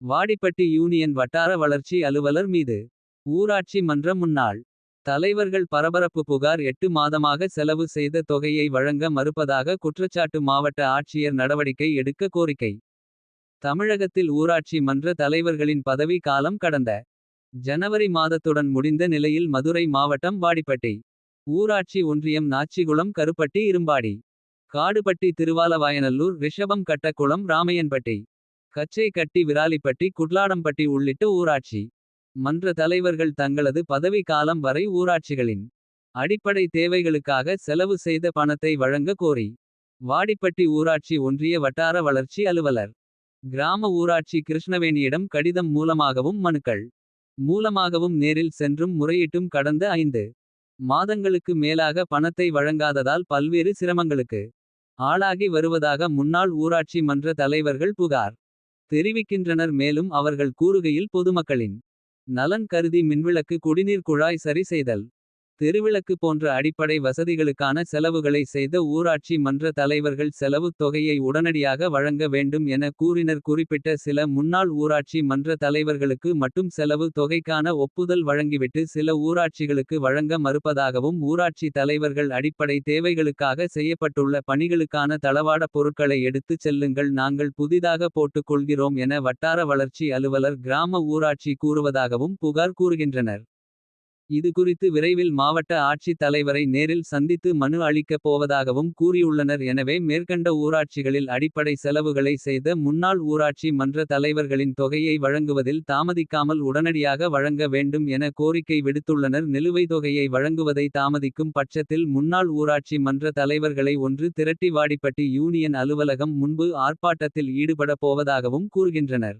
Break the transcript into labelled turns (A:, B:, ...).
A: Vadipatti union வட்டார வளர்ச்சி அலுவலர் மீது. ஊராட்சி மன்ற முன்னாள் தலைவர்கள் பரபரப்பு புகார் 8 மாதமாக செலவு செய்த தொகையை வழங்க மறுப்பதாக குற்றச்சாட்டு. மாவட்ட ஆட்சியர் நடவடிக்கை எடுக்க கோரிக்கை. தமிழகத்தில் ஊராட்சி மன்ற தலைவர்களின் பதவி காலம் கடந்த ஜனவரி மாதத்துடன் முடிந்த நிலையில் மதுரை மாவட்டம் வாடிப்பட்டி ஊராட்சி ஒன்றியம் நாச்சிகுளம் கருப்பட்டி இரும்பாடி காடுபட்டி திருவாலவாயநல்லூர் ரிஷபம் கட்டக்குளம் ராமையன்பட்டி கச்சை கட்டி விராலிப்பட்டி குட்லாடம்பட்டி உள்ளிட்ட ஊராட்சி மன்ற தலைவர்கள் தங்களது பதவி காலம் வரை ஊராட்சிகளின் அடிப்படை தேவைகளுக்காக செலவு செய்த பணத்தை வழங்க கோரி வாடிப்பட்டி ஊராட்சி ஒன்றிய வட்டார வளர்ச்சி அலுவலர் கிராம ஊராட்சி கிருஷ்ணவேணியிடம் கடிதம் மூலமாகவும் மனுக்கள் மூலமாகவும் நேரில் சென்றும் முறையிட்டும் கடந்த 5 மாதங்களுக்கு மேலாக பணத்தை வழங்காததால் பல்வேறு சிரமங்களுக்கு ஆளாகி வருவதாக முன்னாள் ஊராட்சி மன்ற தலைவர்கள் புகார் தெரிவிக்கின்றனர். மேலும் அவர்கள் கூறுகையில் பொதுமக்களின் நலன் கருதி மின்விளக்கு குடிநீர் குழாய் சரி செய்தல் தெருவிளக்கு போன்ற அடிப்படை வசதிகளுக்கான செலவுகளை செய்த ஊராட்சி மன்ற தலைவர்கள் செலவுத் தொகையை உடனடியாக வழங்க வேண்டும் என கூறினர். குறிப்பிட்ட சில முன்னாள் ஊராட்சி மன்ற தலைவர்களுக்கு மட்டும் செலவு தொகைக்கான ஒப்புதல் வழங்கிவிட்டு சில ஊராட்சிகளுக்கு வழங்க மறுப்பதாகவும் ஊராட்சி தலைவர்கள் அடிப்படை தேவைகளுக்காக செய்யப்பட்டுள்ள பணிகளுக்கான தளவாட பொருட்களை எடுத்துச் செல்லுங்கள் நாங்கள் புதிதாக போட்டுக் கொள்கிறோம் என வட்டார வளர்ச்சி அலுவலர் கிராம ஊராட்சி கூறுவதாகவும் புகார் கூறுகின்றனர். இது குறித்து விரைவில் மாவட்ட ஆட்சித் தலைவரை நேரில் சந்தித்து மனு அளிக்கப் போவதாகவும் கூறியுள்ளனர். எனவே மேற்கண்ட ஊராட்சிகளில் அடிப்படை செலவுகளை செய்த முன்னாள் ஊராட்சி மன்ற தலைவர்களின் தொகையை வழங்குவதில் தாமதிக்காமல் உடனடியாக வழங்க வேண்டும் என கோரிக்கை விடுத்துள்ளனர். நிலுவைத் தொகையை வழங்குவதை தாமதிக்கும் பட்சத்தில் முன்னாள் ஊராட்சி மன்ற தலைவர்களை ஒன்று திரட்டி வாடிப்பட்டி யூனியன் அலுவலகம் முன்பு ஆர்ப்பாட்டத்தில் ஈடுபட போவதாகவும் கூறுகின்றனர்.